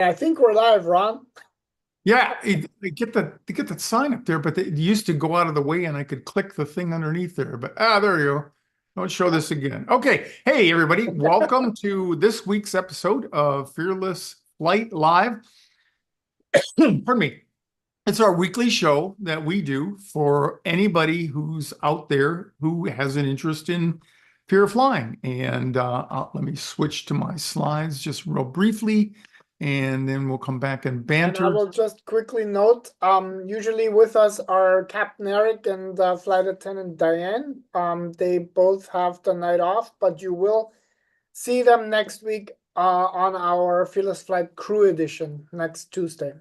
I think we're live, Ron. Yeah, they get that sign up there, but it used to go out of the way and I could click the thing underneath there. But there you go. Don't show this again. Okay. Hey, everybody. Welcome to this week's episode of Fearless Flight Live. Pardon me. It's our weekly show that we do for anybody who's out there who has an interest in fear of flying. And let me switch to my slides just real briefly, and then we'll come back and And I banter. will just quickly note, usually with us are Captain Eric and Flight Attendant Diane. They both have the night off, but you will see them next week on our Fearless Flight Crew Edition next Tuesday.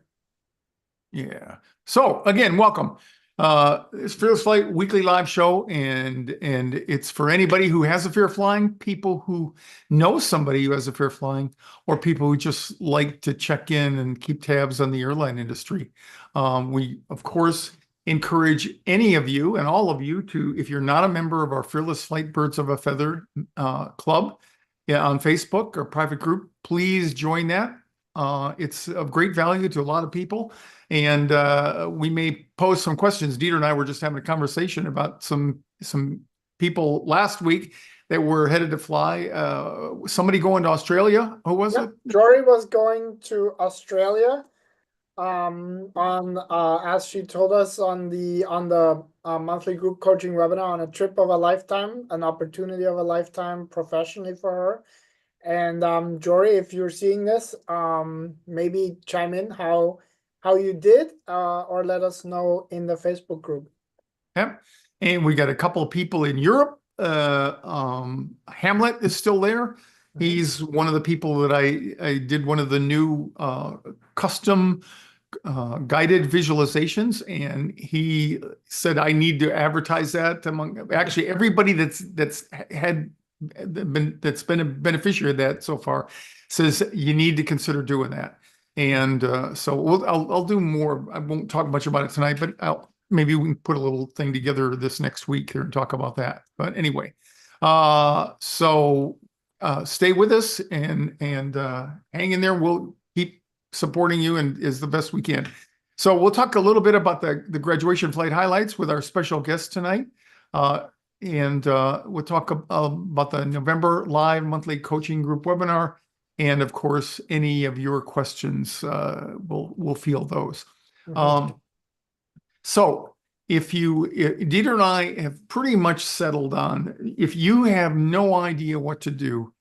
Yeah. So again, welcome. It's Fearless Flight weekly live show, and it's for anybody who has a fear of flying, people who know somebody who has a fear of flying, or people who just like to check in and keep tabs on the airline industry. We, of course, encourage any of you and all of you to, if you're not a member of our Fearless Flight Birds of a Feather club, on Facebook or private group, please join that. It's of great value to a lot of people. And we may pose some questions. Dieter and I were just having a conversation about some people last week that were headed to fly. Somebody going to Australia. Who was it? Jory was going to Australia. As she told us on the monthly group coaching webinar, on a trip of a lifetime, an opportunity of a lifetime professionally for her. And Jory, if you're seeing this, maybe chime in how you did, or let us know in the Facebook group. Yep. And we got a couple of people in Europe. Hamlet is still there. He's one of the people that I did one of the new custom guided visualizations, and he said I need to advertise that among actually everybody that's been a beneficiary of that so far. Says you need to consider doing that. And so I'll do more. I won't talk much about it tonight, but maybe we can put a little thing together this next week here and talk about that. But anyway, so stay with us and hang in there. We'll keep supporting you and is the best we can. So we'll talk a little bit about the graduation flight highlights with our special guest tonight. And we'll talk about the November live monthly coaching group webinar. And of course, any of your questions, we'll field those. So Dieter and I have pretty much settled on, if you have no idea what to do,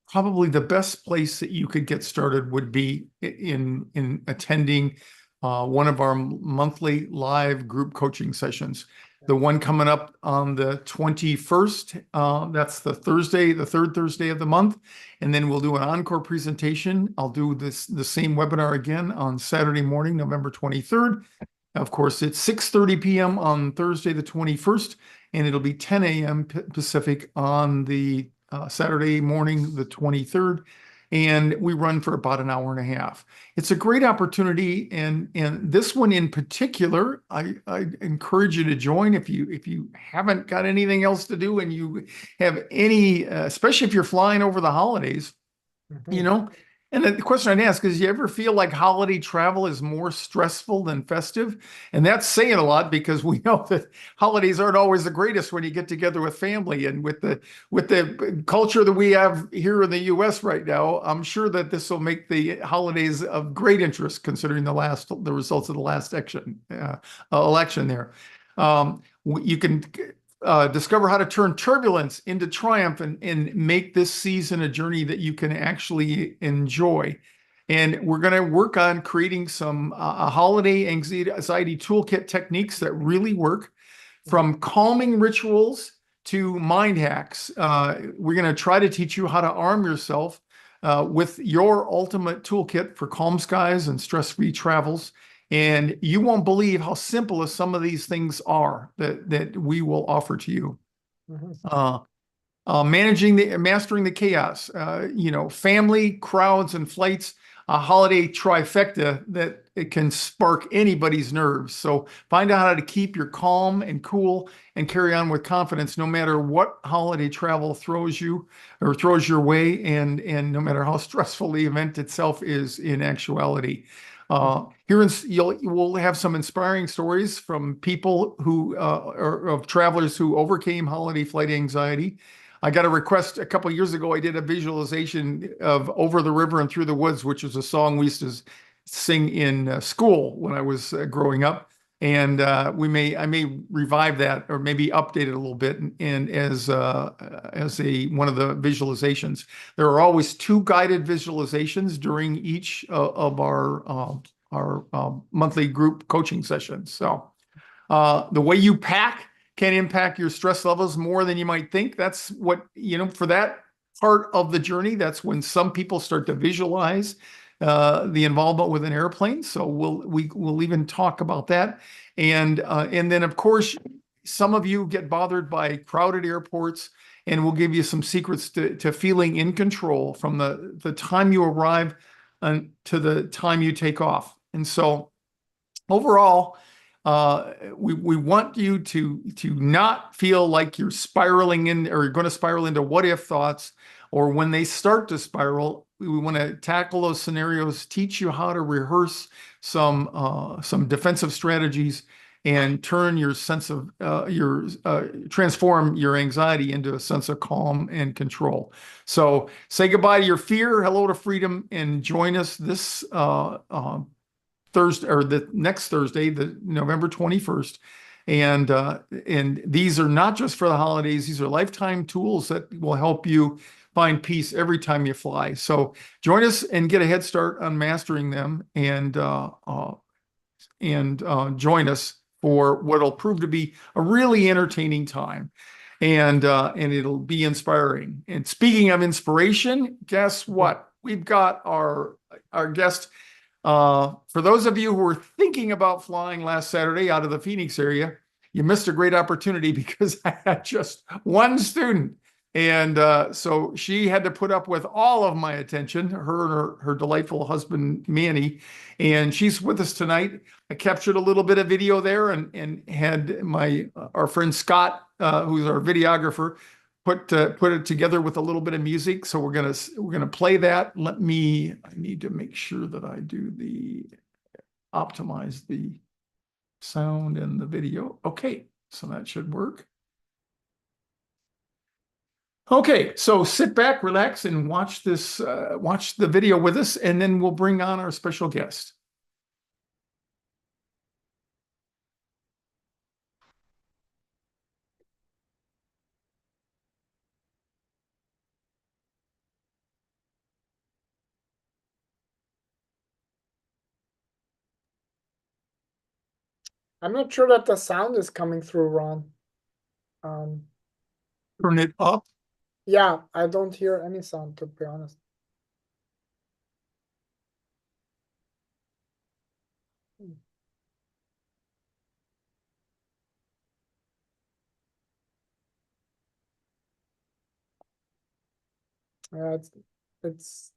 probably the best place that you could get started would be in attending one of our monthly live group coaching sessions. The one coming up on the 21st, that's the third Thursday of the month. And then we'll do an encore presentation. I'll do the same webinar again on Saturday morning, November 23rd. Of course, it's 6:30 p.m. on Thursday, the 21st, and it'll be 10 a.m. Pacific on the Saturday morning, the 23rd. And we run for about an hour and a half. It's a great opportunity, and this one in particular, I encourage you to join if you haven't got anything else to do and you have any, especially if you're flying over the holidays, you know. And the question I'd ask is, you ever feel like holiday travel is more stressful than festive? And that's saying a lot, because we know that holidays aren't always the greatest when you get together with family. And with the culture that we have here in the U.S. right now, I'm sure that this will make the holidays of great interest, considering the results of the last election there. You can discover how to turn turbulence into triumph and make this season a journey that you can actually enjoy. And we're going to work on creating some holiday anxiety toolkit techniques that really work, from calming rituals to mind hacks. We're going to try to teach you how to arm yourself with your ultimate toolkit for calm skies and stress-free travels. And you won't believe how simple some of these things are that we will offer to you. Mastering the chaos, family, crowds, and flights. a holiday trifecta that it can spark anybody's nerves. So find out how to keep your calm and cool and carry on with confidence, no matter what holiday travel throws you or throws your way, and no matter how stressful the event itself is in actuality. We'll have some inspiring stories from people who or of travelers who overcame holiday flight anxiety. I got a request a couple of years ago. I did a visualization of "Over the River and Through the Woods," which is a song we used to sing in school when I was growing up. And I may revive that, or maybe update it a little bit, and as one of the visualizations. There are always 2 guided visualizations during each of our monthly group coaching sessions. So the way you pack can impact your stress levels more than you might think. That's what, for that part of the journey, that's when some people start to visualize the involvement with an airplane. So we'll even talk about that. And then, of course, some of you get bothered by crowded airports, and we'll give you some secrets to feeling in control from the time you arrive to the time you take off. And so overall, we want you to not feel like you're spiraling in, or you're going to spiral into what if thoughts, or when they start to spiral. We want to tackle those scenarios, teach you how to rehearse some defensive strategies, and turn your sense of transform your anxiety into a sense of calm and control. So say goodbye to your fear, hello to freedom, and join us this Thursday, or the next Thursday, the November 21st. And these are not just for the holidays. These are lifetime tools that will help you find peace every time you fly. So join us and get a head start on mastering them, and join us for what'll prove to be a really entertaining time, and it'll be inspiring. And speaking of inspiration, guess what? We've got our guest. For those of you who were thinking about flying last Saturday out of the Phoenix area, you missed a great opportunity, because I had just one student. And so she had to put up with all of my attention, her and her delightful husband, Manny. And she's with us tonight. I captured a little bit of video there, and had our friend Scott, who's our videographer, put it together with a little bit of music. So we're gonna play that. I need to make sure that I optimize the sound and the video. Okay, so that should work. Okay, so sit back, relax, and watch the video with us, and then we'll bring on our special guest. I'm not sure that the sound is coming through, Ron. Turn it up. Yeah, I don't hear any sound, to be honest. Yeah, it's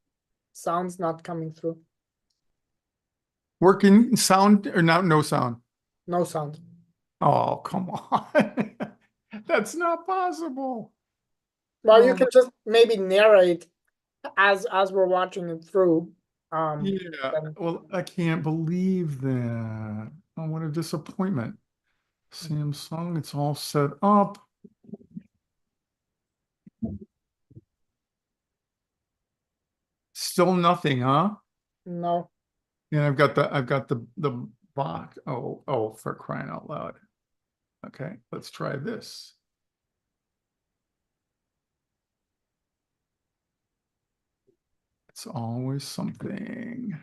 sound's not coming through. Working sound or not? No sound. No sound. Oh, come on. That's not possible. Well, you can just maybe narrate as we're watching it through. Yeah, well, I can't believe that. Oh, what a disappointment. Samsung, it's all set up. Still nothing, huh? No. Yeah, I've got the box. Oh, for crying out loud. Okay, let's try this. It's always something.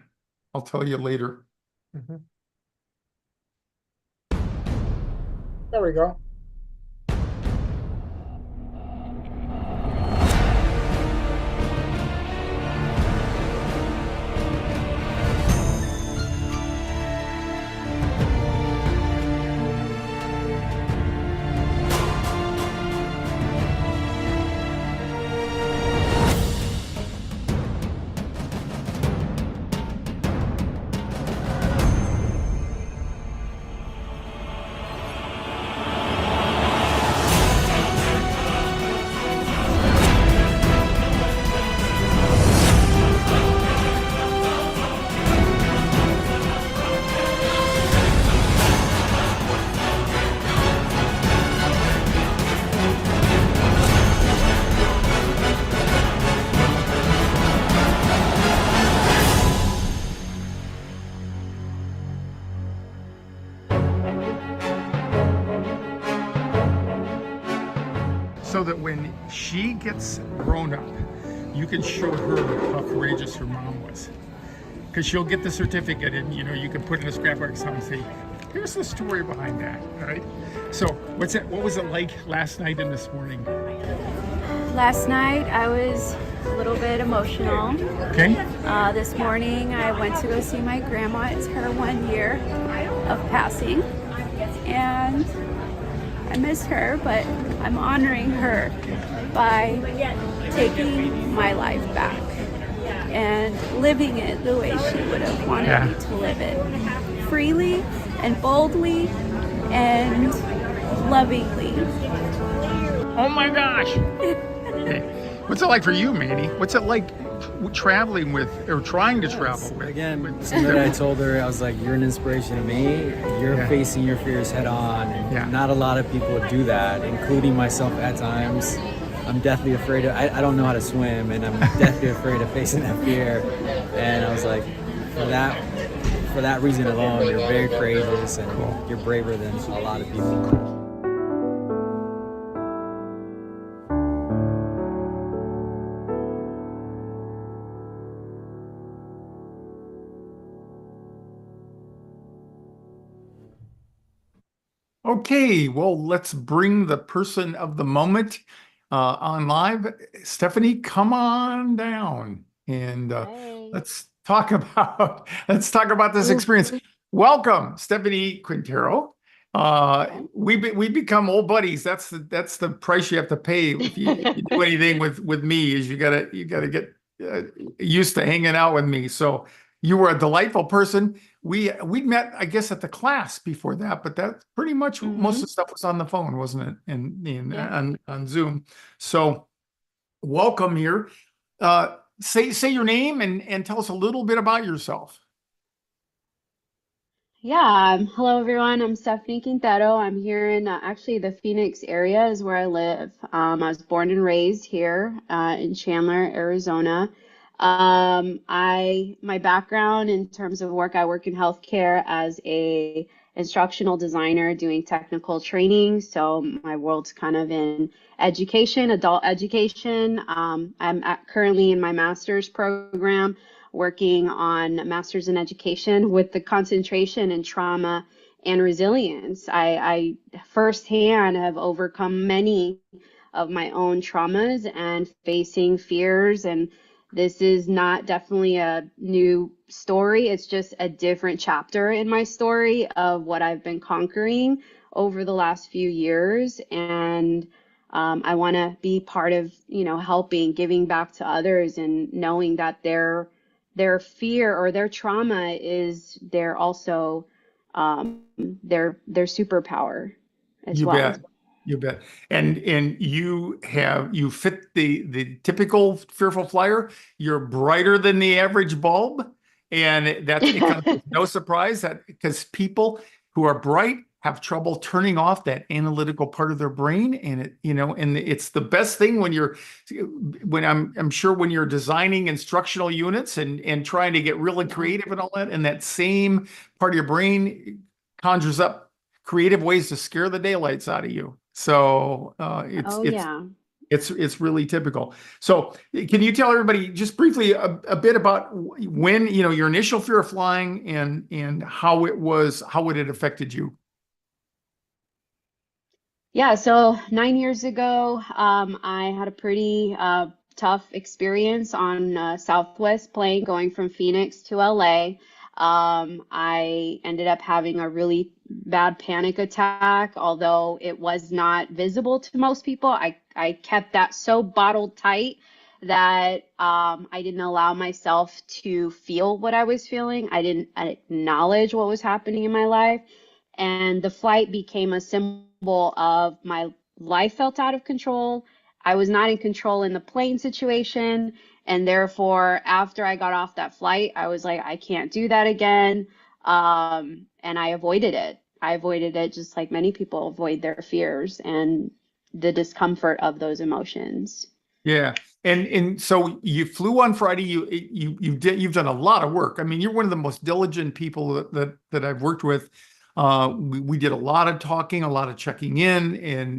I'll tell you later. There we go. so that when she gets grown up, you can show her how courageous her mom was. Because she'll get the certificate and, you know, you can put in a scrapbook and say, here's the story behind that, right? So what was it like last night and this morning? Last night I was a little bit emotional. Okay. This morning I went to go see my grandma. It's her 1 year of passing. And I miss her, but I'm honoring her by taking my life back and living it the way she would have wanted me to live it. Freely and boldly and lovingly. Oh my gosh. Okay. What's it like for you, Manny? What's it like traveling with, or trying to travel with? Again, something I told her, I was like, you're an inspiration to me. You're facing your fears head on. And not a lot of people do that, including myself at times. I'm deathly afraid of, I don't know how to swim, and I'm deathly afraid of facing that fear. And I was like, for that reason alone, you're very courageous and you're braver than a lot of people. Okay, well, let's bring the person of the moment on live. Stephanie, come on down and let's talk about this experience. Welcome, Stephanie Quintero. We become old buddies. That's the price you have to pay if you do anything with me. Is you gotta get used to hanging out with me. So you were a delightful person. We met, I guess, at the class before that, but that pretty much most of the stuff was on the phone, wasn't it? And on Zoom. So welcome here. Say your name and tell us a little bit about yourself. Yeah, hello everyone. I'm Stephanie Quintero. I'm here in actually the Phoenix area is where I live. I was born and raised here in Chandler, Arizona. My background in terms of work, I work in healthcare as a instructional designer doing technical training. So my world's kind of in education, adult education. I'm currently in my master's program working on master's in education with the concentration in trauma and resilience. I firsthand have overcome many of my own traumas and facing fears, and this is not definitely a new story. It's just a different chapter in my story of what I've been conquering over the last few years. And I want to be part of, helping, giving back to others and knowing that their fear or their trauma is their also their superpower as well. Bet. You bet. And you fit the typical fearful flyer. You're brighter than the average bulb. And it comes with no surprise that because people who are bright have trouble turning off that analytical part of their brain. And it's the best thing when I'm sure when you're designing instructional units and trying to get really creative and all that, and that same part of your brain conjures up creative ways to scare the daylights out of you. So it's really typical. So can you tell everybody just briefly a bit about when, your initial fear of flying and how it affected you? Yeah, so 9 years ago, I had a pretty tough experience on Southwest plane going from Phoenix to LA. I ended up having a really bad panic attack, although it was not visible to most people. I kept that so bottled tight that I didn't allow myself to feel what I was feeling. I didn't acknowledge what was happening in my life. And the flight became a symbol of my life felt out of control. I was not in control in the plane situation. And therefore, after I got off that flight, I was like, I can't do that again. And I avoided it. I avoided it just like many people avoid their fears and the discomfort of those emotions. Yeah. And so you flew on Friday. You've done a lot of work. I mean, you're one of the most diligent people that I've worked with. We did a lot of talking, a lot of checking in,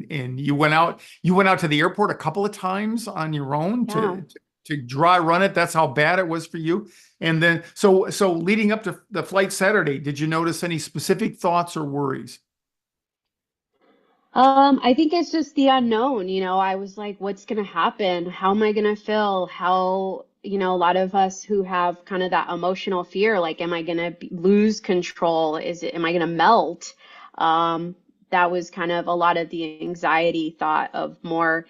and you went out to the airport a couple of times on your own to dry run it. That's how bad it was for you. And then, so leading up to the flight Saturday, did you notice any specific thoughts or worries? I think it's just the unknown. I was like, what's going to happen? How am I going to feel? How, a lot of us who have kind of that emotional fear, like, am I going to lose control? Am I going to melt? That was kind of a lot of the anxiety thought of more.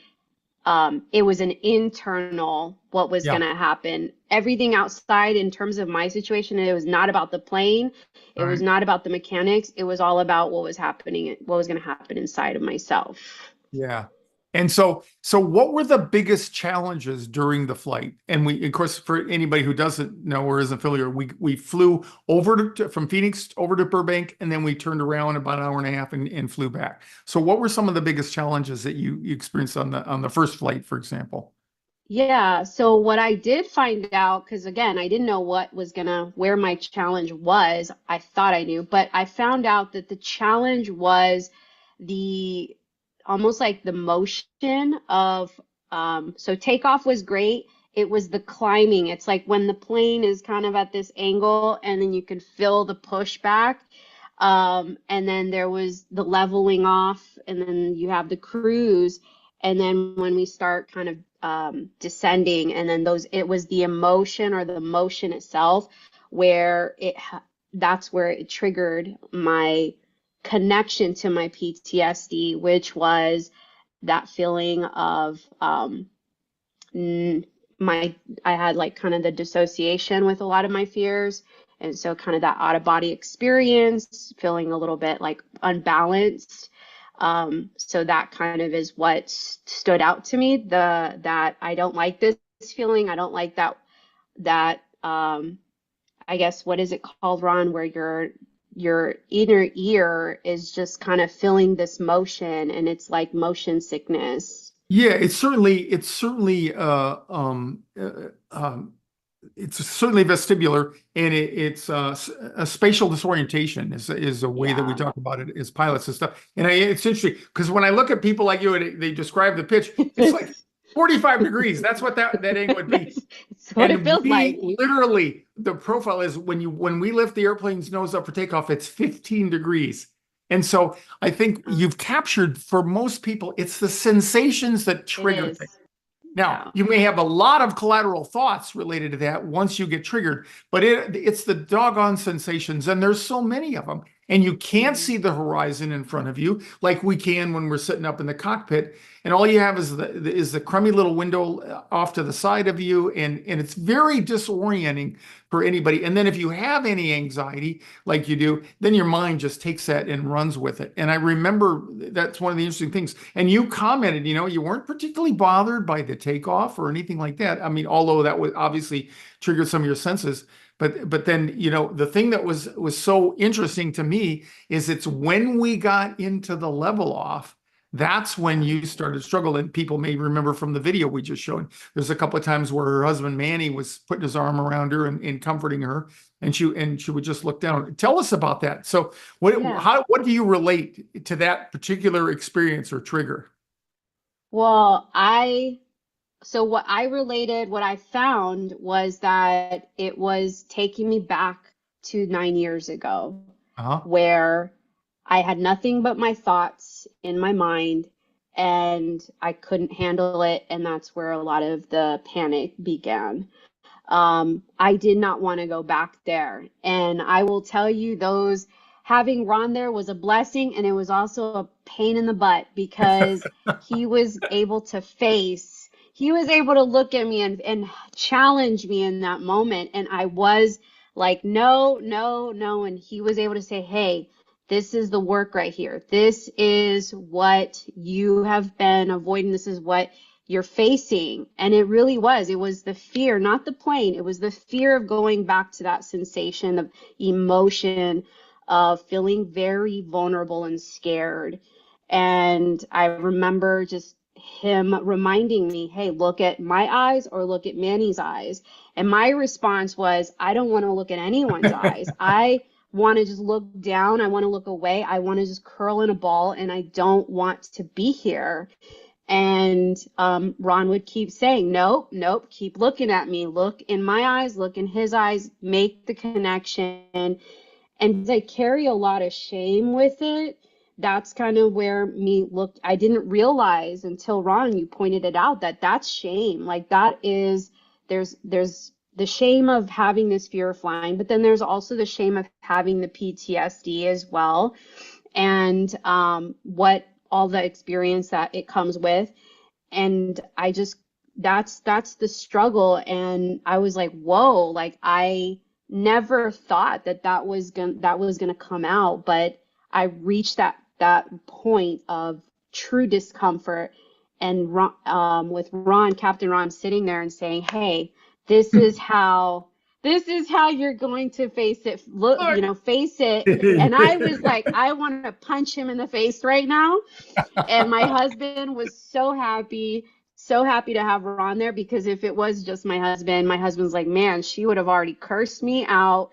It was an internal, what was going to happen. Everything outside in terms of my situation, it was not about the plane. It was not about the mechanics. It was all about what was happening, what was going to happen inside of myself. Yeah. And so what were the biggest challenges during the flight? And we, of course, for anybody who doesn't know or isn't familiar, we flew from Phoenix over to Burbank, and then we turned around about an hour and a half and flew back. So what were some of the biggest challenges that you experienced on the first flight, for example? Yeah, so what I did find out, because again, I didn't know where my challenge was. I thought I knew, but I found out that the challenge was almost like the motion of, so takeoff was great. It was the climbing. It's like when the plane is kind of at this angle and then you can feel the pushback. And then there was the leveling off, and then you have the cruise. And then when we start kind of descending, and then it was the emotion or the motion itself where that's where it triggered my connection to my PTSD, which was that feeling of I had like kind of the dissociation with a lot of my fears. And so kind of that out of body experience, feeling a little bit like unbalanced. So that kind of is what stood out to me, that I don't like this feeling. I don't like that I guess, what is it called, Ron, where your inner ear is just kind of feeling this motion, and it's like motion sickness. Yeah, it's certainly vestibular, and it's a spatial disorientation is a way that we talk about it as pilots and stuff. And it's interesting because when I look at people like you and they describe the pitch, it's like 45 degrees. That's what that angle would be. It's what it feels like. Literally, the profile is when we lift the airplane's nose up for takeoff, it's 15 degrees. And so I think you've captured, for most people, it's the sensations that trigger things. Now, you may have a lot of collateral thoughts related to that once you get triggered, but it's the doggone sensations, and there's so many of them. And you can't see the horizon in front of you like we can when we're sitting up in the cockpit. And all you have is the crummy little window off to the side of you, and it's very disorienting for anybody. And then if you have any anxiety like you do, then your mind just takes that and runs with it. And I remember that's one of the interesting things. And you commented, you weren't particularly bothered by the takeoff or anything like that. I mean, although that would obviously trigger some of your senses. But then, the thing that was so interesting to me is it's when we got into the level off, that's when you started to struggle. And people may remember from the video we just showed, there's a couple of times where her husband Manny was putting his arm around her and comforting her, and she would just look down. Tell us about that. So what do you relate to that particular experience or trigger? Well, what I found was that it was taking me back to 9 years ago, where I had nothing but my thoughts in my mind, and I couldn't handle it. And that's where a lot of the panic began. I did not want to go back there. And I will tell you, having Ron there was a blessing, and it was also a pain in the butt, because he was able to look at me and challenge me in that moment. And I was like, no. And he was able to say, hey, this is the work right here. This is what you have been avoiding. This is what you're facing. And it really was. It was the fear, not the plane. It was the fear of going back to that sensation of emotion, of feeling very vulnerable and scared. And I remember just him reminding me, hey, look at my eyes or look at Manny's eyes. And my response was, I don't want to look at anyone's eyes. I want to just look down. I want to look away. I want to just curl in a ball, and I don't want to be here. And Ron would keep saying, nope, nope, keep looking at me. Look in my eyes, look in his eyes, make the connection. And I carry a lot of shame with it. That's kind of where I didn't realize until Ron, you pointed it out, that that's shame. Like that is, there's the shame of having this fear of flying, but then there's also the shame of having the PTSD as well. And what all the experience that it comes with. And I just, that's the struggle. And I was like, whoa, like I never thought that was gonna come out, but I reached that point of true discomfort. And with Ron, Captain Ron, sitting there and saying, hey, this is how you're going to face it. Look, face it. And I was like, I want to punch him in the face right now. And my husband was so happy to have Ron there, because if it was just my husband's like, man, she would have already cursed me out.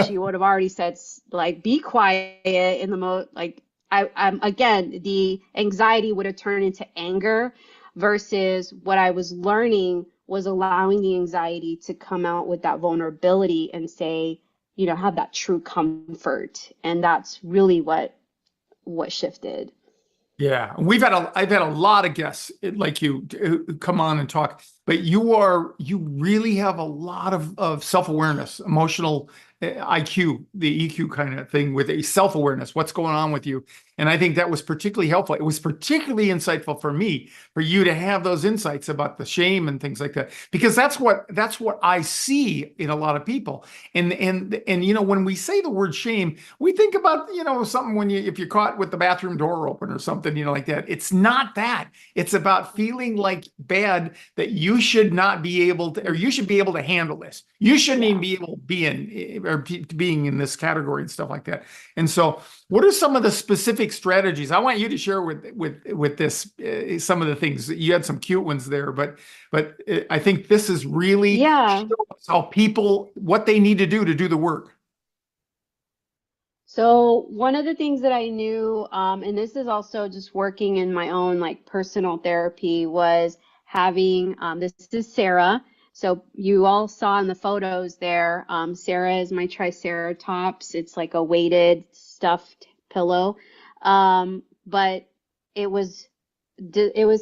She would have already said, like, be quiet in the I'm again, the anxiety would have turned into anger, versus what I was learning was allowing the anxiety to come out with that vulnerability and say, have that true comfort. And that's really what shifted. Yeah, I've had a lot of guests like you come on and talk, but you really have a lot of self-awareness, emotional IQ, the EQ kind of thing, with a self-awareness, what's going on with you. And I think that was particularly helpful. It was particularly insightful for me, for you to have those insights about the shame and things like that, because that's what I see in a lot of people. And when we say the word shame, we think about, something if you're caught with the bathroom door open or something, like that. It's not that. It's about feeling like bad, that you should not be able to, or you should be able to handle this. You shouldn't even be able to being in this category and stuff like that. And so, what are some of the specific strategies? I want you to share with this some of the things. You had some cute ones there, but I think this is really show us how people, what they need to do the work. So one of the things that I knew, and this is also just working in my own personal therapy, was having, this is Sarah. So you all saw in the photos there, Sarah is my Triceratops. It's like a weighted stuffed pillow. But it was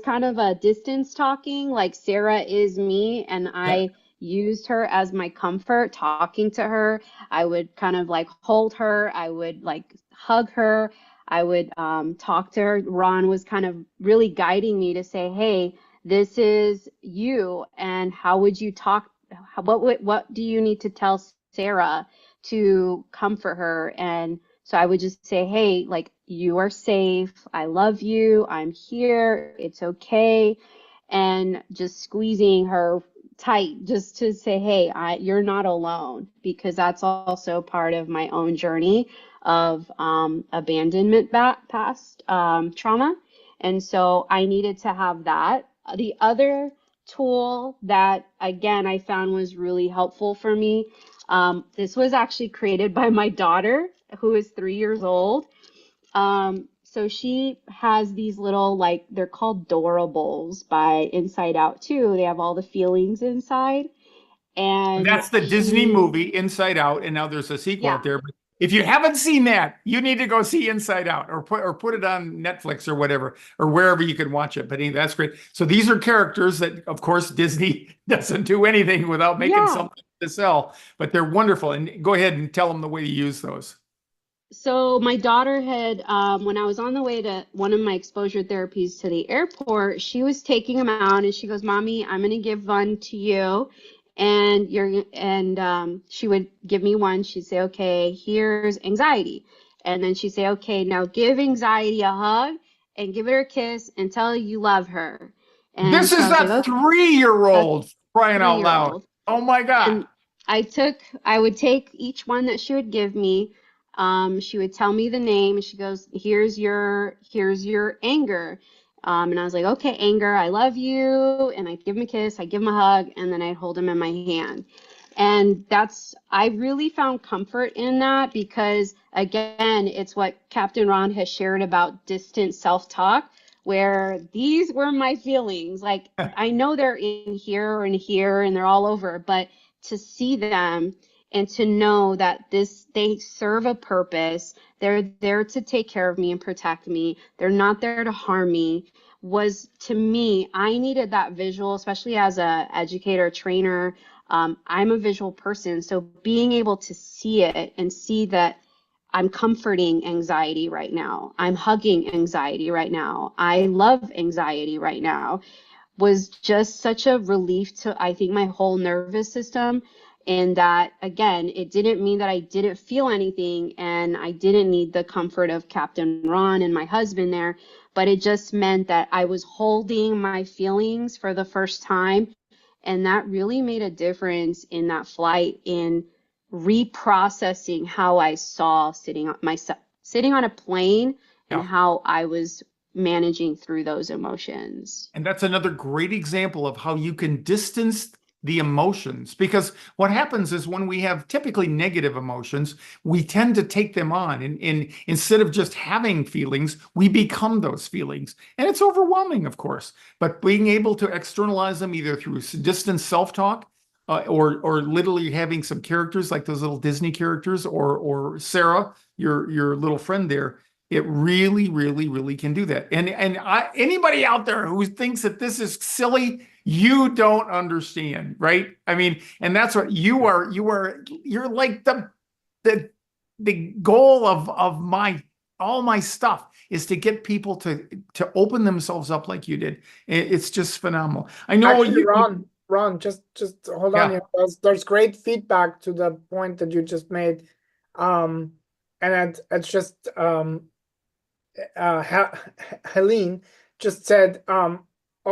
kind of a distance talking, like Sarah is me, and I used her as my comfort, talking to her. I would kind of hold her. I would hug her. I would talk to her. Ron was kind of really guiding me to say, hey, this is you, and how would you talk? What do you need to tell Sarah to comfort her? And so I would just say, hey, you are safe. I love you. I'm here. It's okay. And just squeezing her tight, just to say, hey, you're not alone, because that's also part of my own journey of abandonment past trauma. And so I needed to have that. The other tool that, again, I found was really helpful for me, this was actually created by my daughter, who is 3 years old. So she has these little, they're called Doorables by Inside Out too. They have all the feelings inside. And that's the Disney movie Inside Out, and now there's a sequel out there. But if you haven't seen that, you need to go see Inside Out, or put it on Netflix or whatever, or wherever you can watch it. But that's great. So these are characters that, of course, Disney doesn't do anything without making something to sell, but they're wonderful. And go ahead and tell them the way to use those. So my daughter had, when I was on the way to one of my exposure therapies to the airport, she was taking them out, and she goes, Mommy, I'm going to give one to you. And she would give me one. She'd say, okay, here's anxiety. And then she'd say, okay, now give anxiety a hug and give her a kiss and tell her you love her. And this is a 3-year-old crying out loud. Oh my God. And I would take each one that she would give me. She would tell me the name, and she goes, here's your anger. And I was like, okay, anger, I love you. And I'd give him a kiss, I'd give him a hug, and then I'd hold him in my hand. And I really found comfort in that because, again, it's what Captain Ron has shared about distant self-talk, where these were my feelings. Like, I know they're in here and here and they're all over, but to see them and to know that they serve a purpose, they're there to take care of me and protect me, they're not there to harm me, was, to me, I needed that visual, especially as a educator, trainer. I'm a visual person, so being able to see it and see that I'm comforting anxiety right now, I'm hugging anxiety right now, I love anxiety right now, was just such a relief to, I think, my whole nervous system. And that, again, it didn't mean that I didn't feel anything and I didn't need the comfort of Captain Ron and my husband there, but it just meant that I was holding my feelings for the first time. And that really made a difference in that flight, in reprocessing how I saw sitting on a plane and how I was managing through those emotions. And that's another great example of how you can distance the emotions, because what happens is when we have typically negative emotions, we tend to take them on, and instead of just having feelings, we become those feelings, and it's overwhelming, of course. But being able to externalize them either through distant self-talk, or literally having some characters like those little Disney characters, or Sarah, your little friend there, it really, really, really can do that. And anybody out there who thinks that this is silly, you don't understand, right? I mean, and that's what you're like the goal of all my stuff is to get people to open themselves up like you did. It's just phenomenal. I know. Actually, Ron, just hold on here. There's great feedback to the point that you just made. And it's just Helene just said, oh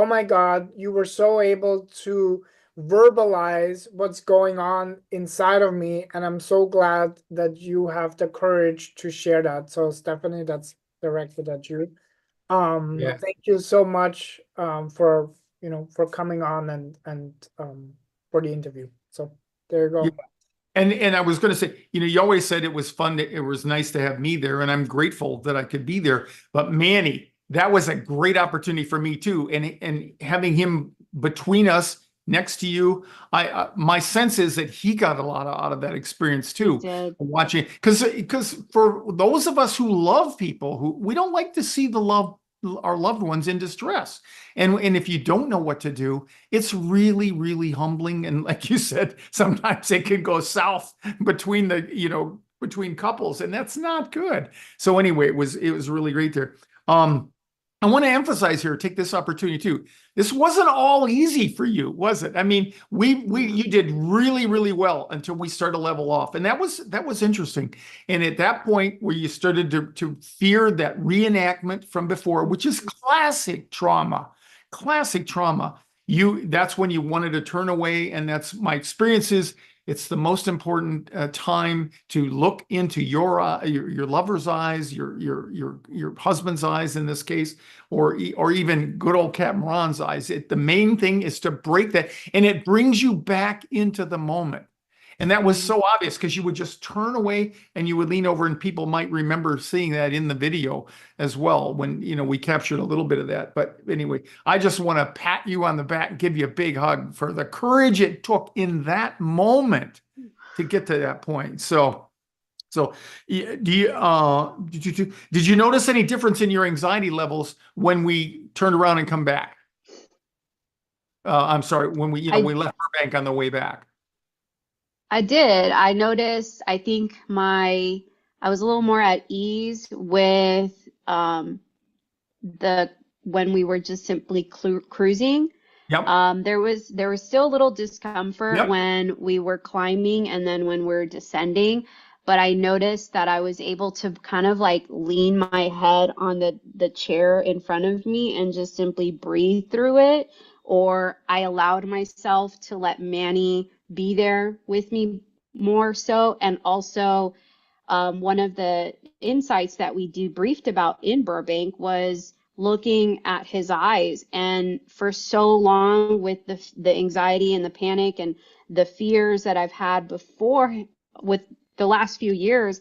my God, you were so able to verbalize what's going on inside of me, and I'm so glad that you have the courage to share that. So Stephanie, that's directed at you. Thank you so much for coming on and for the interview. So there you go. Yeah. And I was going to say, you always said it was fun. It was nice to have me there, and I'm grateful that I could be there. But Manny, that was a great opportunity for me too. And having him between us, next to you, my sense is that he got a lot out of that experience too. Watching, because for those of us who love people, who we don't like to see our loved ones in distress. And if you don't know what to do, it's really, really humbling. And like you said, sometimes it can go south between between couples, and that's not good. So anyway, it was really great there. I want to emphasize here, take this opportunity too. This wasn't all easy for you, was it? I mean, you did really, really well until we started to level off. And that was interesting. And at that point where you started to fear that reenactment from before, which is classic trauma, that's when you wanted to turn away. And that's my experiences. It's the most important time to look into your lover's eyes, your husband's eyes in this case, or even good old Capt Ron's eyes. The main thing is to break that, and it brings you back into the moment. And that was so obvious because you would just turn away and you would lean over, and people might remember seeing that in the video as well when we captured a little bit of that. But anyway, I just want to pat you on the back and give you a big hug for the courage it took in that moment to get to that point. So did you notice any difference in your anxiety levels when we turned around and come back? I'm sorry, when we left Burbank on the way back. I did. I noticed, I think I was a little more at ease with when we were just simply cruising. Yep. There was still a little discomfort when we were climbing and then when we're descending, but I noticed that I was able to kind of like lean my head on the chair in front of me and just simply breathe through it, or I allowed myself to let Manny be there with me more so. And also one of the insights that we debriefed about in Burbank was looking at his eyes. And for so long, with the anxiety and the panic and the fears that I've had before with the last few years,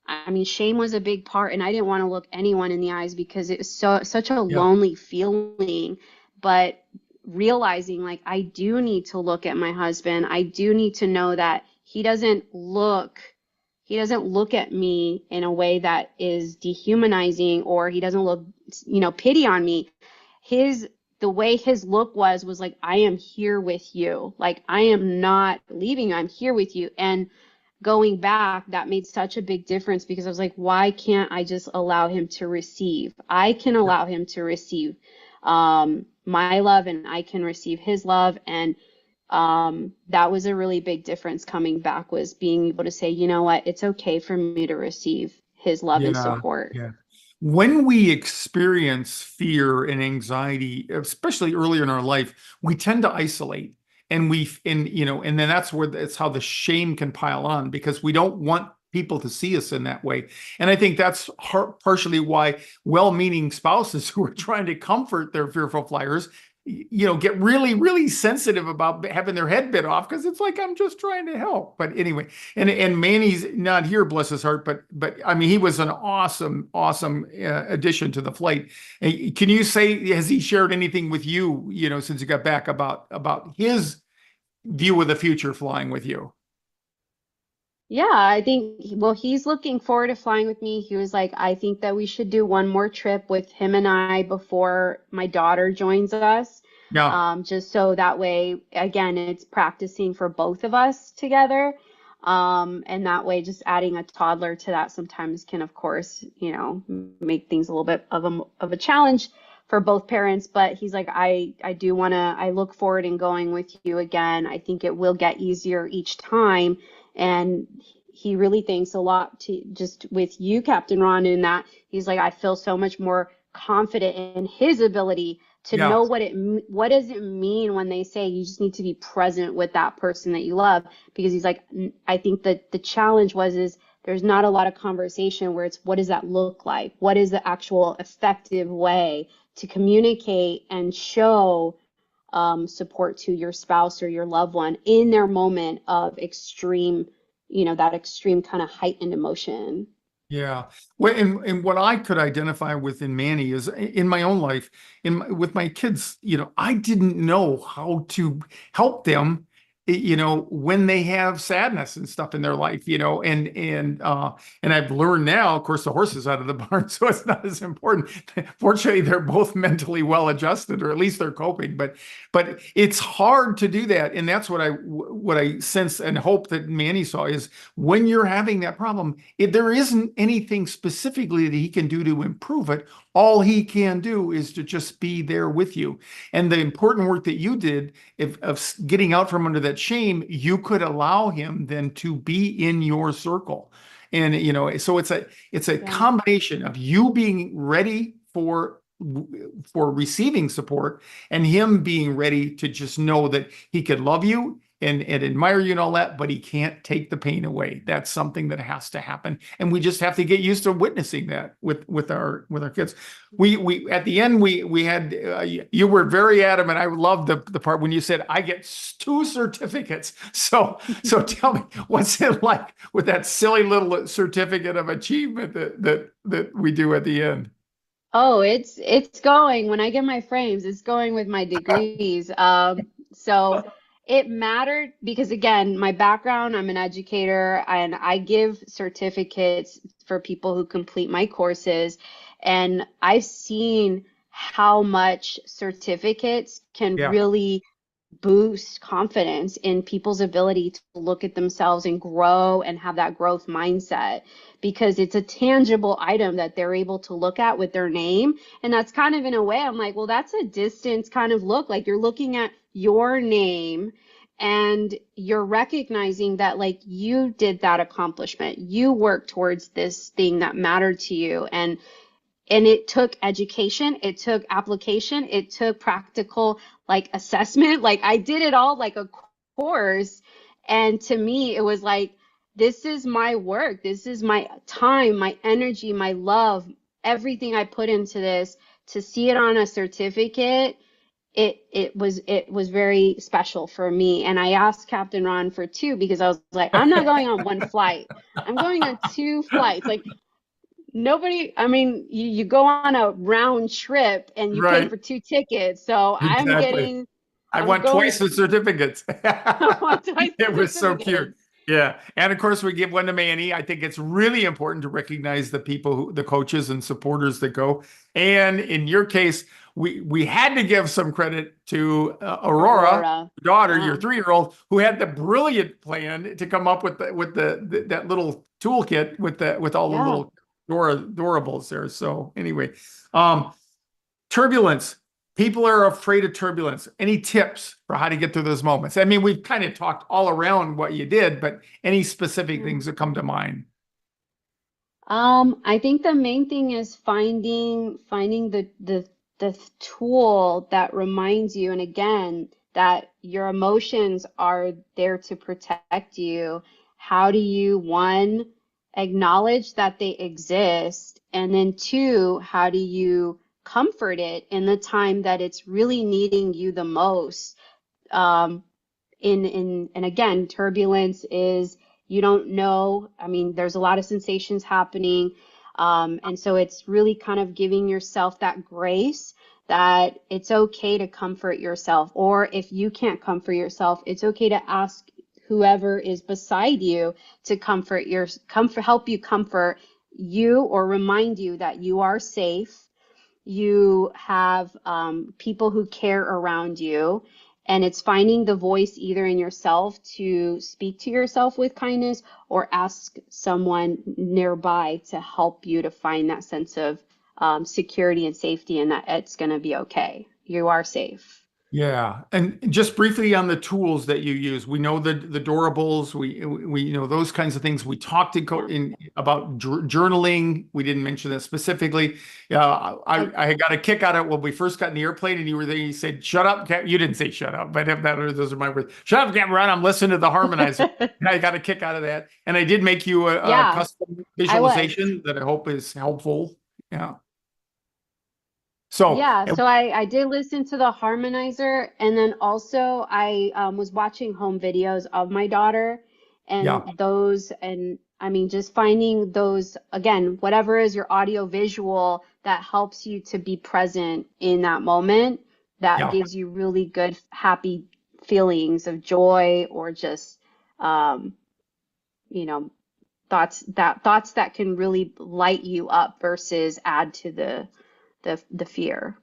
I mean, shame was a big part, and I didn't want to look anyone in the eyes because it was such a lonely feeling. But realizing, like, I do need to look at my husband. I do need to know that he doesn't look at me in a way that is dehumanizing, or he doesn't look, pity on me. The way his look was like, I am here with you. Like, I am not leaving you. I'm here with you. And going back, that made such a big difference, because I was like, why can't I just allow him to receive? I can allow him to receive my love, and I can receive his love. And that was a really big difference coming back, was being able to say, you know what, it's okay for me to receive his love and support. Yeah. When we experience fear and anxiety, especially earlier in our life, we tend to isolate, and and then that's how the shame can pile on, because we don't want people to see us in that way. And I think that's partially why well-meaning spouses who are trying to comfort their fearful flyers, get really, really sensitive about having their head bit off, because it's like, I'm just trying to help. But anyway, and Manny's not here, bless his heart, but I mean, he was an awesome addition to the flight. Can you say, has he shared anything with you, since you got back, about his view of the future flying with you? Yeah, I think, well, he's looking forward to flying with me. He was like, I think that we should do one more trip with him and I before my daughter joins us. Yeah. Just so that way, again, it's practicing for both of us together. And that way, just adding a toddler to that sometimes can, of course, make things a little bit of a challenge for both parents. But he's like, I look forward in going with you again. I think it will get easier each time. And he really thanks a lot to just with you, Captain Ron, in that he's like, I feel so much more confident in his ability to know what does it mean when they say you just need to be present with that person that you love. Because he's like, I think that the challenge is there's not a lot of conversation where it's, what does that look like? What is the actual effective way to communicate and show support to your spouse or your loved one in their moment of extreme, that extreme kind of heightened emotion. Yeah. Well, and what I could identify with in Manny is, in my own life, with my kids, I didn't know how to help them, when they have sadness and stuff in their life, and I've learned now, of course, the horse is out of the barn, so it's not as important. Fortunately, they're both mentally well adjusted, or at least they're coping, but it's hard to do that. And that's what I sense and hope that Manny saw, is when you're having that problem, there isn't anything specifically that he can do to improve it. All he can do is to just be there with you. And the important work that you did of getting out from under that shame, you could allow him then to be in your circle. And, so it's a combination of you being ready for receiving support, and him being ready to just know that he could love you and admire you and all that, but he can't take the pain away. That's something that has to happen. And we just have to get used to witnessing that with our kids. We at the end, we had, you were very adamant. I loved the part when you said, I get 2 certificates. So tell me, what's it like with that silly little certificate of achievement that we do at the end? Oh, it's going, when I get my frames, it's going with my degrees. So it mattered because, again, my background, I'm an educator, and I give certificates for people who complete my courses. And I've seen how much certificates can really boost confidence in people's ability to look at themselves and grow and have that growth mindset, because it's a tangible item that they're able to look at with their name. And that's kind of, in a way, I'm like, well, that's a distance kind of look. Like, you're looking at your name and you're recognizing that, like, you did that accomplishment. You worked towards this thing that mattered to you. And it took education, it took application, it took practical, like, assessment. Like, I did it all like a course. And to me, it was like, this is my work. This is my time, my energy, my love, everything I put into this to see it on a certificate, it was very special for me. And I asked Captain Ron for 2 because I was like, I'm not going on 1 flight. I'm going on 2 flights. Like, nobody, I mean, you go on a round trip and you pay Right. for 2 tickets. So Exactly. I I'm want going, twice the certificates. I want twice the It was so certificate. cute. Yeah. And of course, we give one to Manny. I think it's really important to recognize the people the coaches and supporters that go. And in your case, we had to give some credit to Aurora, daughter, Yeah. your 3-year-old, who had the brilliant plan to come up with that little toolkit with all the little adorables there. So anyway, turbulence. People are afraid of turbulence. Any tips for how to get through those moments? I mean, we've kind of talked all around what you did, but any specific things that come to mind? I think the main thing is finding the tool that reminds you, and again, that your emotions are there to protect you. How do you, 1, acknowledge that they exist, and then 2, how do you comfort it in the time that it's really needing you the most? And again, turbulence is, you don't know. I mean, there's a lot of sensations happening. And so it's really kind of giving yourself that grace that it's okay to comfort yourself. Or if you can't comfort yourself, it's okay to ask whoever is beside you to help you comfort you, or remind you that you are safe. You have people who care around you. And it's finding the voice either in yourself to speak to yourself with kindness, or ask someone nearby to help you to find that sense of security and safety, and that it's going to be okay. You are safe. Yeah. And just briefly on the tools that you use, we know the durables, we know those kinds of things. We talked about journaling. We didn't mention that specifically. I got a kick out of it when we first got in the airplane and you were there. You said, "Shut up, Cap." You didn't say shut up, but those are my words. "Shut up, Capt Ron. I'm listening to the harmonizer." And I got a kick out of that. And I did make you a custom visualization that I hope is helpful. Yeah. So so I did listen to the harmonizer, and then also I was watching home videos of my daughter, and those, and I mean, just finding those, again, whatever is your audio visual that helps you to be present in that moment, that gives you really good, happy feelings of joy, or just, you know, thoughts that can really light you up versus add to the fear.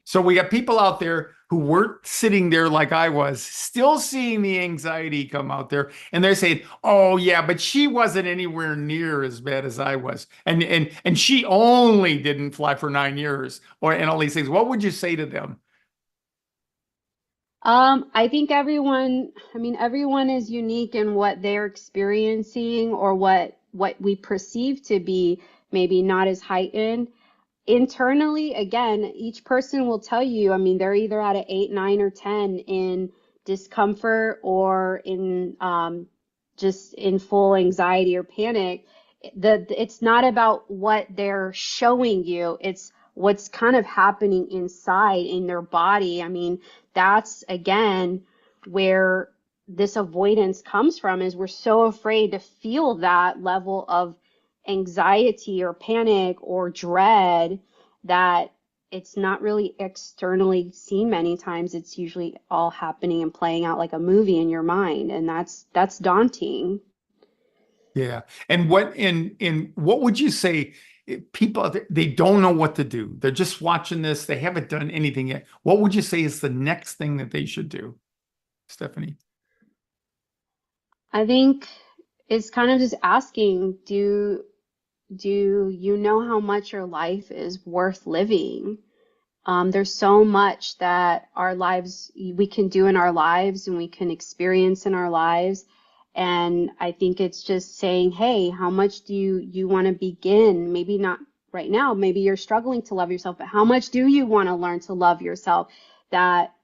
So we got people out there who weren't sitting there like I was, still seeing the anxiety come out there, and they're saying, "Oh yeah, but she wasn't anywhere near as bad as I was, and she only didn't fly for 9 years," and all these things. What would you say to them? I think everyone is unique in what they're experiencing, or what we perceive to be maybe not as heightened. Internally, again, each person will tell you, I mean, they're either at an 8, 9, or 10 in discomfort, or in just in full anxiety or panic. It's not about what they're showing you, it's what's kind of happening inside in their body. I mean, that's again where this avoidance comes from, is we're so afraid to feel that level of anxiety or panic or dread, that it's not really externally seen many times. It's usually all happening and playing out like a movie in your mind, and that's daunting. Yeah. And what would you say, people, they don't know what to do. They're just watching this. They haven't done anything yet. What would you say is the next thing that they should do, Stephanie? I think it's kind of just asking, do you know how much your life is worth living? There's so much that we can do in our lives, and we can experience in our lives. And I think it's just saying, hey, how much do you want to begin? Maybe not right now. Maybe you're struggling to love yourself, but how much do you want to learn to love yourself? That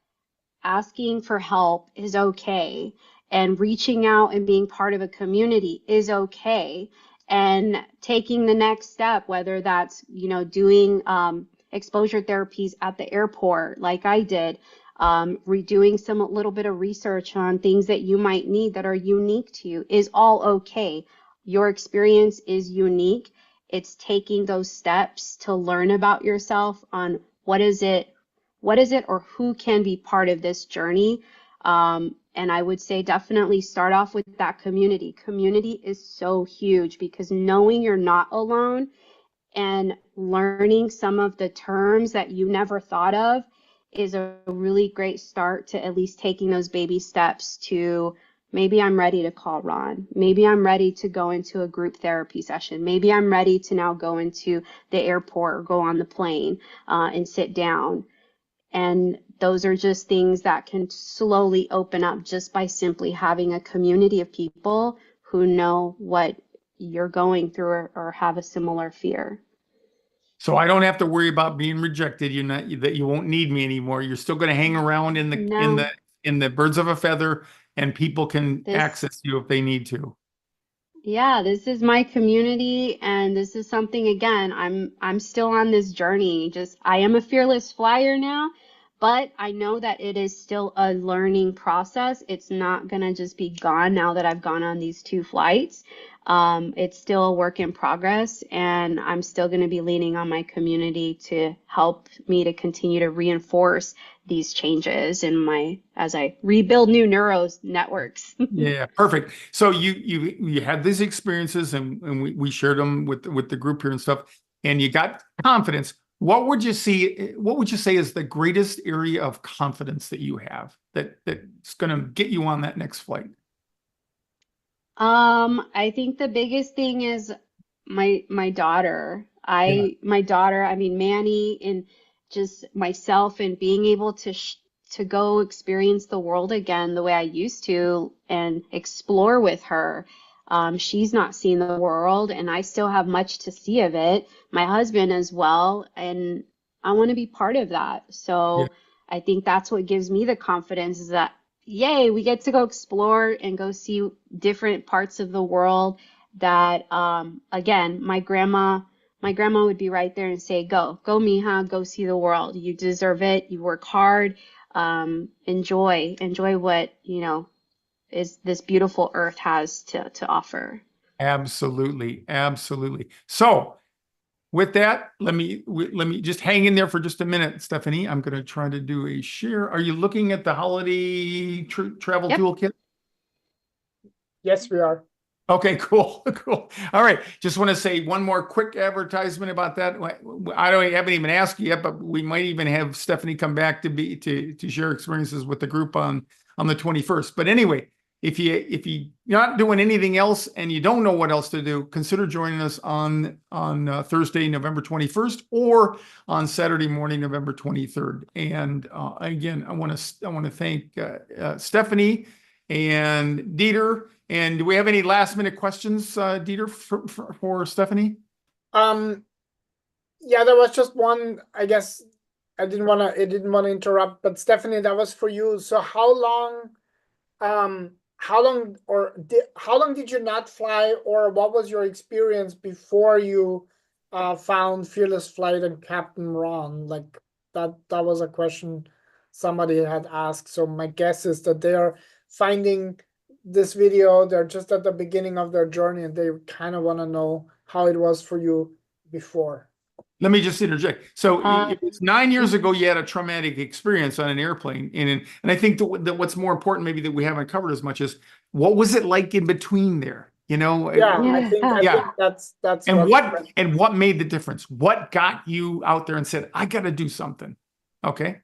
asking for help is okay, and reaching out and being part of a community is okay, and taking the next step, whether that's, doing exposure therapies at the airport, like I did, redoing some little bit of research on things that you might need that are unique to you is all okay. Your experience is unique. It's taking those steps to learn about yourself on what is it, or who can be part of this journey. And I would say definitely start off with that community. Community is so huge, because knowing you're not alone and learning some of the terms that you never thought of is a really great start to at least taking those baby steps to, maybe I'm ready to call Ron. Maybe I'm ready to go into a group therapy session. Maybe I'm ready to now go into the airport or go on the plane and sit down. And those are just things that can slowly open up just by simply having a community of people who know what you're going through or have a similar fear. So I don't have to worry about being rejected. That you won't need me anymore. You're still going to hang around in the birds of a feather, and people can access you if they need to. Yeah, this is my community, and this is something, again, I'm still on this journey. I am a fearless flyer now, but I know that it is still a learning process. It's not gonna just be gone now that I've gone on these 2 flights. It's still a work in progress, and I'm still gonna be leaning on my community to help me to continue to reinforce these changes as I rebuild new networks. Yeah, perfect. So you had these experiences, and we shared them with the group here and stuff, and you got confidence. What would you say is the greatest area of confidence that you have that's going to get you on that next flight? I think the biggest thing is my daughter. My daughter, I mean, Manny, and just myself, and being able to go experience the world again the way I used to and explore with her. She's not seen the world, and I still have much to see of it. My husband as well, and I want to be part of that. So I think that's what gives me the confidence, is that, yay, we get to go explore and go see different parts of the world that, again, my grandma would be right there and say, go, Mija, go see the world. You deserve it. You work hard. Enjoy what, is this beautiful earth has to offer. Absolutely. Absolutely. So with that, let me just hang in there for just a minute, Stephanie. I'm going to try to do a share. Are you looking at the holiday travel toolkit? Yes, we are. Okay, cool. Cool. All right. Just want to say one more quick advertisement about that. I haven't even asked you yet, but we might even have Stephanie come back to share experiences with the group on the 21st. But anyway, if you're not doing anything else and you don't know what else to do, consider joining us on Thursday, November 21st, or on Saturday morning, November 23rd. And again, I want to thank Stephanie and Dieter. And do we have any last minute questions, Dieter, for Stephanie? Yeah, there was just one. I guess it didn't want to interrupt, but Stephanie, that was for you. So how long did you not fly, or what was your experience before you found FearlessFlight and Capt Ron? Like that was a question somebody had asked. So my guess is that they are finding this video, they're just at the beginning of their journey, and they kind of want to know how it was for you before. Let me just interject. So it's 9 years ago, you had a traumatic experience on an airplane. And I think that what's more important, maybe that we haven't covered as much, is what was it like in between there? I think that's and what made the difference? What got you out there and said, I got to do something? Okay.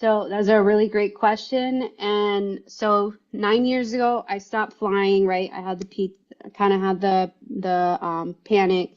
So that's a really great question. And so 9 years ago, I stopped flying, right? I had the panic.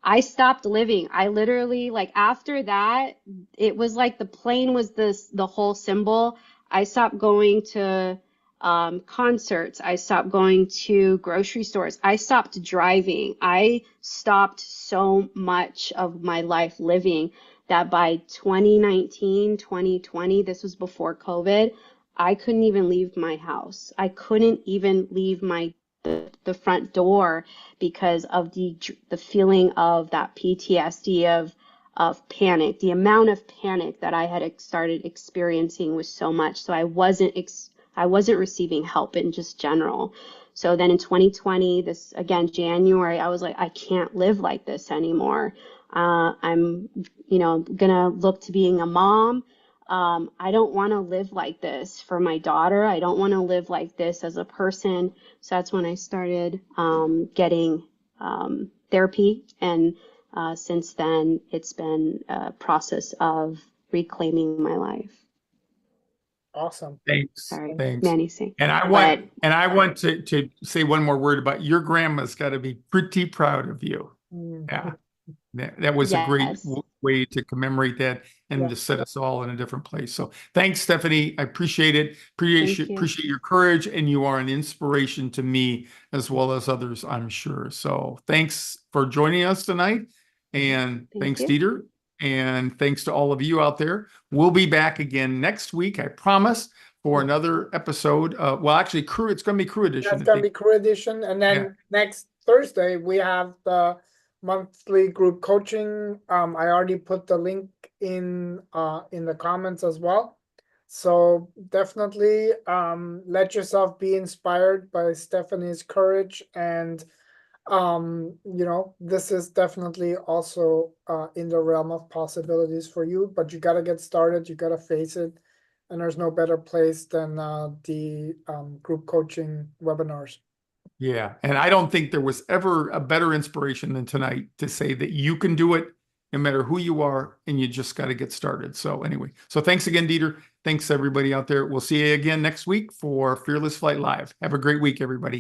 I stopped living. I literally, like, after that, it was like the plane was the whole symbol. I stopped going to concerts. I stopped going to grocery stores. I stopped driving. I stopped so much of my life living that by 2019, 2020, this was before COVID, I couldn't even leave my house. I couldn't even leave the front door because of the feeling of that PTSD of panic. The amount of panic that I had started experiencing was so much. So I wasn't receiving help in just general. So then in 2020, this again, January, I was like, I can't live like this anymore. I'm, gonna look to being a mom. I don't want to live like this for my daughter. I don't want to live like this as a person. So that's when I started getting therapy. And since then, it's been a process of reclaiming my life. Awesome. Thanks. Sorry, Thanks. Manny saying. And I want to say one more word about your grandma's got to be pretty proud of you. Yeah. That was a great way to commemorate that and to set us all in a different place. So thanks, Stephanie. I appreciate it. Appreciate your courage, and you are an inspiration to me as well as others, I'm sure. So thanks for joining us tonight. And thanks, Dieter. And thanks to all of you out there. We'll be back again next week, I promise, for another episode. Well, actually, it's going to be crew edition. That's going to be crew edition. And then next Thursday, we have the monthly group coaching. I already put the link in the comments as well. So definitely let yourself be inspired by Stephanie's courage. And this is definitely also in the realm of possibilities for you, but you got to get started. You got to face it. And there's no better place than the group coaching webinars. Yeah. And I don't think there was ever a better inspiration than tonight to say that you can do it no matter who you are, and you just got to get started. So anyway, so thanks again, Dieter. Thanks everybody out there. We'll see you again next week for Fearless Flight Live. Have a great week, everybody.